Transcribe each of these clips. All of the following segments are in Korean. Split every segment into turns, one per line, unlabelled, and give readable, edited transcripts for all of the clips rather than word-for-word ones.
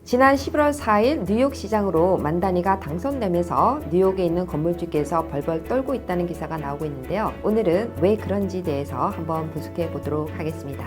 지난 11월 4일 뉴욕 시장으로 만다니가 당선되면서 뉴욕에 있는 건물주께서 벌벌 떨고 있다는 기사가 나오고 있는데요. 오늘은 왜 그런지 대해서 한번 분석해 보도록 하겠습니다.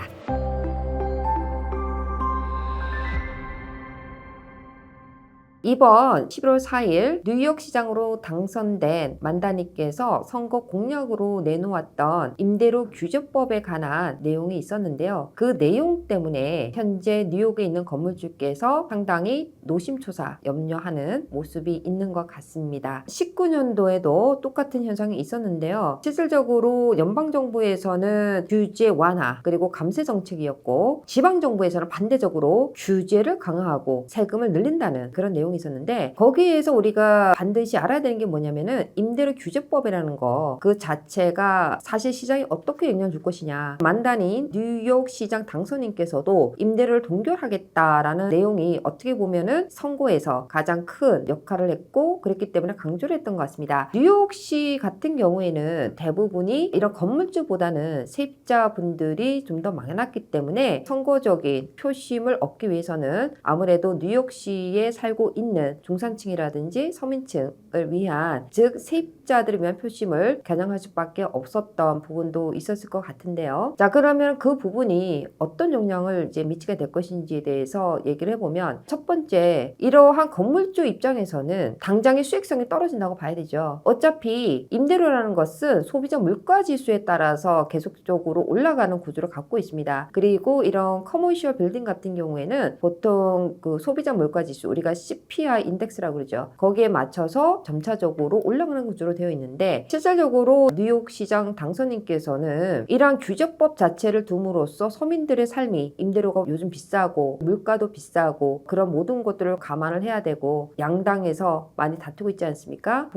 이번 11월 4일 뉴욕시장으로 당선된 만다니께서 선거 공약으로 내놓았던 임대료 규제법에 관한 내용이 있었는데요. 그 내용 때문에 현재 뉴욕에 있는 건물주께서 상당히 노심초사 염려하는 모습이 있는 것 같습니다. 19년도에도 똑같은 현상이 있었는데요. 실질적으로 연방정부에서는 규제 완화 그리고 감세 정책이었고 지방정부에서는 반대적으로 규제를 강화하고 세금을 늘린다는 그런 내용이 있었는데, 거기에서 우리가 반드시 알아야 되는 게 뭐냐면은 임대료 규제법이라는 거 그 자체가 사실 시장에 어떻게 영향을 줄 것이냐. 만다닌 뉴욕 시장 당선인께서도 임대료를 동결하겠다라는 내용이 어떻게 보면은 선거에서 가장 큰 역할을 했고, 그랬기 때문에 강조를 했던 것 같습니다. 뉴욕시 같은 경우에는 대부분이 이런 건물주보다는 세입자분들이 좀 더 많았기 때문에 선거적인 표심을 얻기 위해서는 아무래도 뉴욕시에 살고 있는 중산층이라든지 서민층을 위한, 즉 세입자들을 위한 표심을 겨냥할 수밖에 없었던 부분도 있었을 것 같은데요. 자, 그러면 그 부분이 어떤 영향을 이제 미치게 될 것인지에 대해서 얘기를 해보면, 첫 번째, 이러한 건물주 입장에서는 당장의 수익성이 떨어진다고 봐야 되죠. 어차피 임대료라는 것은 소비자 물가 지수에 따라서 계속적으로 올라가는 구조를 갖고 있습니다. 그리고 이런 커머셜 빌딩 같은 경우에는 보통 그 소비자 물가 지수, 우리가 CPI 인덱스라고 그러죠. 거기에 맞춰서 점차적으로 올라가는 구조로 되어 있는데, 실질적으로 뉴욕 시장 당선인께서는 이러한 규제법 자체를 둠으로써 서민들의 삶이, 임대료가 요즘 비싸고 물가도 비싸고 그런 모든 것들을 감안을 해야 되고, 양당에서 많이 다투고 있지 않습니까?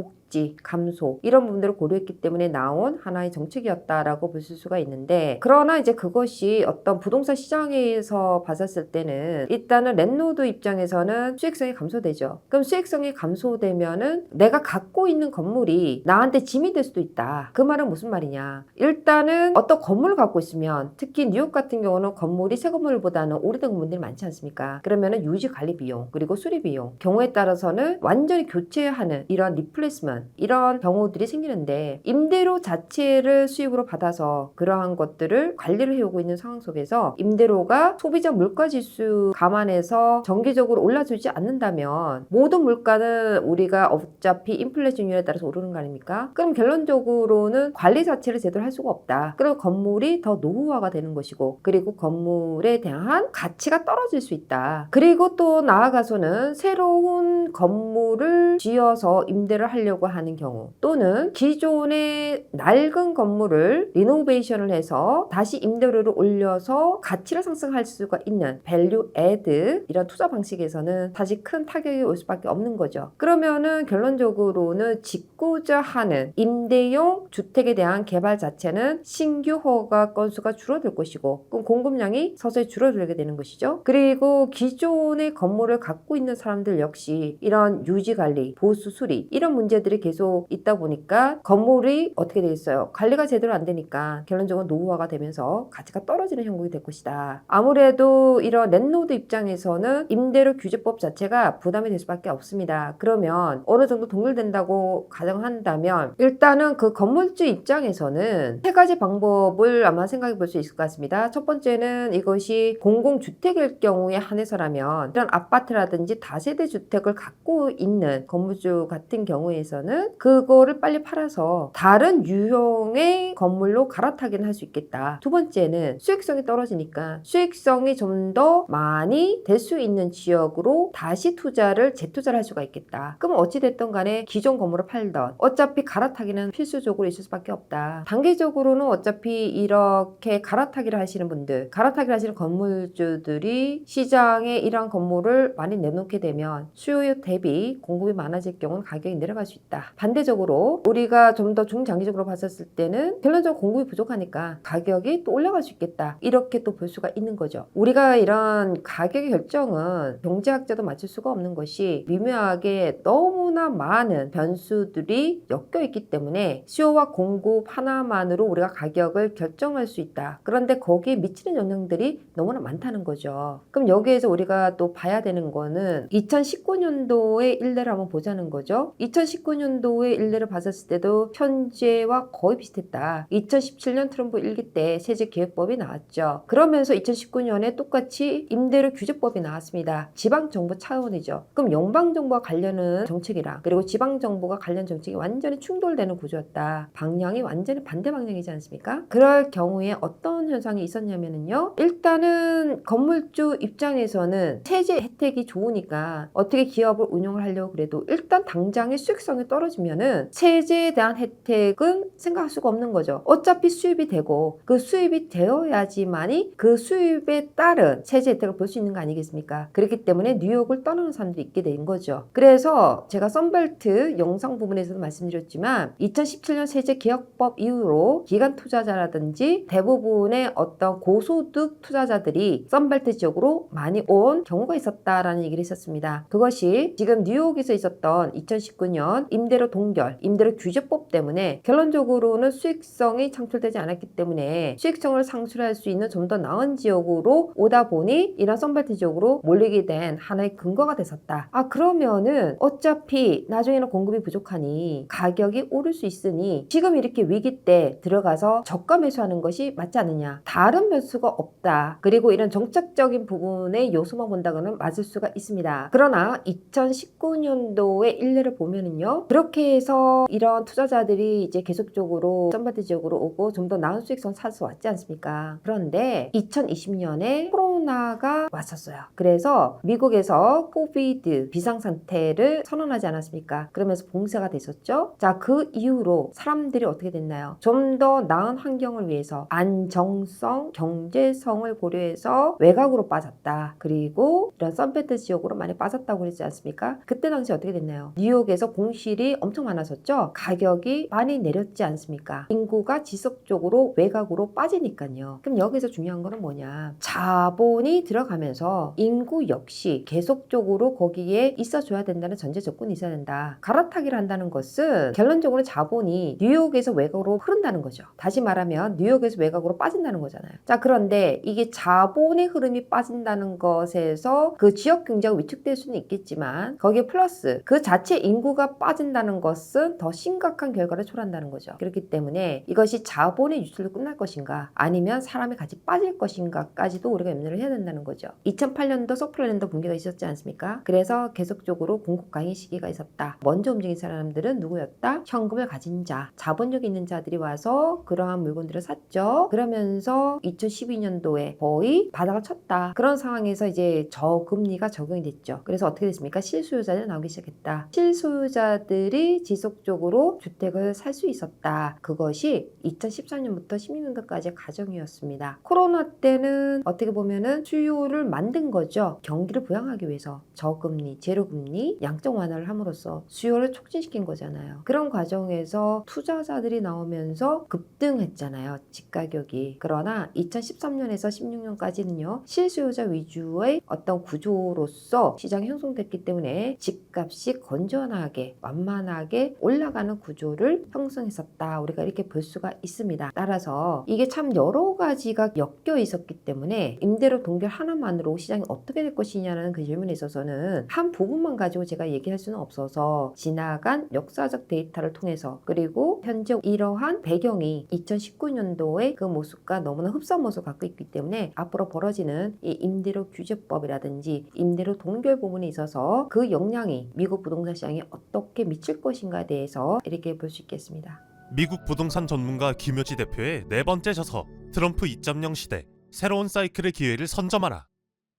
감소 이런 부분들을 고려했기 때문에 나온 하나의 정책이었다라고 볼 수가 있는데, 그러나 이제 그것이 어떤 부동산 시장에서 봤었을 때는 일단은 랜로드 입장에서는 수익성이 감소되죠. 그럼 수익성이 감소되면은 내가 갖고 있는 건물이 나한테 짐이 될 수도 있다. 그 말은 무슨 말이냐? 일단은 어떤 건물을 갖고 있으면, 특히 뉴욕 같은 경우는 건물이 새 건물보다는 오래된 건물들이 많지 않습니까? 그러면은 유지 관리 비용 그리고 수리 비용, 경우에 따라서는 완전히 교체하는 이런 리플레이스먼트, 이런 경우들이 생기는데, 임대료 자체를 수입으로 받아서 그러한 것들을 관리를 해오고 있는 상황 속에서 임대료가 소비자 물가 지수 감안해서 정기적으로 올라주지 않는다면 모든 물가는 우리가 어차피 인플레이션율에 따라서 오르는 거 아닙니까? 그럼 결론적으로는 관리 자체를 제대로 할 수가 없다. 그리고 건물이 더 노후화가 되는 것이고, 그리고 건물에 대한 가치가 떨어질 수 있다. 그리고 또 나아가서는 새로운 건물을 지어서 임대를 하려고 하는 경우, 또는 기존의 낡은 건물을 리노베이션을 해서 다시 임대료를 올려서 가치를 상승할 수가 있는 밸류 애드, 이런 투자 방식에서는 다시 큰 타격이 올 수밖에 없는 거죠. 그러면은 결론적으로는 짓고자 하는 임대용 주택에 대한 개발 자체는 신규 허가 건수가 줄어들 것이고, 그럼 공급량이 서서히 줄어들게 되는 것이죠. 그리고 기존의 건물을 갖고 있는 사람들 역시 이런 유지관리, 보수, 수리 이런 문제들이 계속 있다 보니까 건물이 어떻게 되겠어요? 관리가 제대로 안 되니까 결론적으로 노후화가 되면서 가치가 떨어지는 형국이 될 것이다. 아무래도 이런 랜로드 입장에서는 임대료 규제법 자체가 부담이 될 수밖에 없습니다. 그러면 어느 정도 동결된다고 가정한다면, 일단은 그 건물주 입장에서는 세 가지 방법을 아마 생각해 볼 수 있을 것 같습니다. 첫 번째는 이것이 공공주택일 경우에 한해서라면, 이런 아파트라든지 다세대 주택을 갖고 있는 건물주 같은 경우에서는 그거를 빨리 팔아서 다른 유형의 건물로 갈아타기는 할 수 있겠다. 두 번째는 수익성이 떨어지니까 수익성이 좀 더 많이 될 수 있는 지역으로 다시 재투자를 할 수가 있겠다. 그럼 어찌됐든 간에 기존 건물을 팔던 어차피 갈아타기는 필수적으로 있을 수밖에 없다. 단기적으로는 어차피 이렇게 갈아타기를 하시는 분들, 갈아타기를 하시는 건물주들이 시장에 이러한 건물을 많이 내놓게 되면 수요 대비 공급이 많아질 경우는 가격이 내려갈 수 있다. 있다. 반대적으로 우리가 좀 더 중장기적으로 봤었을 때는 결론적으로 공급이 부족하니까 가격이 또 올라갈 수 있겠다. 이렇게 또 볼 수가 있는 거죠. 우리가 이런 가격의 결정은 경제학자도 맞출 수가 없는 것이 미묘하게 너무나 많은 변수들이 엮여 있기 때문에 수요와 공급 하나만으로 우리가 가격을 결정할 수 있다. 그런데 거기에 미치는 영향들이 너무나 많다는 거죠. 그럼 여기에서 우리가 또 봐야 되는 거는 2019년도의 일례를 한번 보자는 거죠. 2019년도의 일례를 봤었을 때도 현재와 거의 비슷했다. 2017년 트럼프 1기 때 세제기획법이 나왔죠. 그러면서 2019년에 똑같이 임대료 규제법이 나왔습니다. 지방정부 차원이죠. 그럼 연방정부와 관련은 정책이랑 그리고 지방정부가 관련 정책이 완전히 충돌되는 구조였다. 방향이 완전히 반대 방향이지 않습니까? 그럴 경우에 어떤 현상이 있었냐면요. 일단은 건물주 입장에서는 세제 혜택이 좋으니까 어떻게 기업을 운영을 하려고 그래도 일단 당장의 수익성이 떨어지면은 세제에 대한 혜택은 생각할 수가 없는 거죠. 어차피 수입이 되고 그 수입이 되어야지만이 그 수입에 따른 세제 혜택을 볼 수 있는 거 아니겠습니까? 그렇기 때문에 뉴욕을 떠나는 사람들이 있게 된 거죠. 그래서 제가 선벨트 영상 부분에서도 말씀드렸지만 2017년 세제 개혁법 이후로 기관 투자자라든지 대부분의 어떤 고소득 투자자들이 선벨트 지역으로 많이 온 경우가 있었다라는 얘기를 했었습니다. 그것이 지금 뉴욕에서 있었던 2019년 임대료 동결, 임대료 규제법 때문에 결론적으로는 수익성이 창출되지 않았기 때문에 수익성을 상실할 수 있는 좀 더 나은 지역으로 오다 보니 이런 선벨트 지역으로 몰리게 된 하나의 근거가 됐었다. 그러면은 어차피 나중에는 공급이 부족하니 가격이 오를 수 있으니 지금 이렇게 위기 때 들어가서 저가 매수하는 것이 맞지 않느냐. 다른 변수가 없다. 그리고 이런 정책적인 부분의 요소만 본다고는 맞을 수가 있습니다. 그러나 2019년도의 일례를 보면은요. 그렇게 해서 이런 투자자들이 이제 계속적으로 선벨트 지역으로 오고 좀 더 나은 수익성 찾아서 왔지 않습니까? 그런데 2020년에 코로나가 왔었어요. 그래서 미국에서 코비드 비상상태를 선언하지 않았습니까? 그러면서 봉쇄가 됐었죠. 자, 그 이후로 사람들이 어떻게 됐나요? 좀 더 나은 환경을 위해서 안정성, 경제성을 고려해서 외곽으로 빠졌다. 그리고 이런 선벨트 지역으로 많이 빠졌다고 그랬지 않습니까? 그때 당시 어떻게 됐나요? 뉴욕에서 공실이 엄청 많았었죠. 가격이 많이 내렸지 않습니까? 인구가 지속적으로 외곽으로 빠지니까요. 그럼 여기서 중요한 거는 뭐냐? 자본이 들어가면서 인구 역시 계속적으로 거기에 있어줘야 된다는 전제 조건이 있어야 된다. 갈아타기를 한다는 것은 결론적으로 자본이 뉴욕에서 외곽으로 흐른다는 거죠. 다시 말하면 뉴욕에서 외곽으로 빠진다는 거잖아요. 자, 그런데 이게 자본의 흐름이 빠진다는 것에서 그 지역 경제가 위축될 수는 있겠지만 거기에 플러스 그 자체 인구가 빠진다는 것은 더 심각한 결과를 초래한다는 거죠. 그렇기 때문에 이것이 자본의 유출로 끝날 것인가 아니면 사람이 같이 빠질 것인가까지도 우리가 염려를 해야 된다는 거죠. 2008년도 서플라랜드 붕괴가 있었지 않습니까? 그래서 계속적으로 공급 강의 시기가 있었다. 먼저 움직인 사람들은 누구였다? 현금을 가진 자, 자본력이 있는 자들이 와서 그러한 물건들을 샀죠. 그러면서 2012년도에 거의 바닥을 쳤다. 그런 상황에서 이제 저금리가 적용이 됐죠. 그래서 어떻게 됐습니까? 실소유자들이 나오기 시작했다. 실소유자들이 지속적으로 주택을 살 수 있었다. 그것이 2013년부터 16년도까지의 과정이었습니다. 코로나 때는 어떻게 보면은 수요를 만든 거죠. 경기를 부양하기 위해서 저금리, 제로금리, 양적 완화를 함으로써 수요를 촉진시킨 거잖아요. 그런 과정에서 투자자들이 나오면서 급등했잖아요. 집가격이. 그러나 2013년에서 16년까지는요. 실수요자 위주의 어떤 구조로서 시장이 형성됐기 때문에 집값이 건전하게 완만하게 올라가는 구조를 형성했었다. 우리가 이렇게 볼 수가 있습니다. 따라서 이게 참 여러 가지가 엮여 있었기 때문에 임대료 동결 하나만으로 시장이 어떻게 될 것이냐는 그 질문에 있어서는 한 부분만 가지고 제가 얘기할 수는 없어서 지나간 역사적 데이터를 통해서 그리고 현재 이러한 배경이 2019년도의 그 모습과 너무나 흡사한 모습을 갖고 있기 때문에 앞으로 벌어지는 이 임대료 규제법이라든지 임대료 동결 부분에 있어서 그 영향이 미국 부동산 시장에 어떻게 미칠 것인가에 대해서 이렇게 볼 수 있겠습니다.
미국 부동산 전문가 김효지 대표의 네 번째 저서 트럼프 2.0 시대 새로운 사이클의 기회를 선점하라.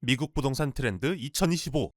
미국 부동산 트렌드 2025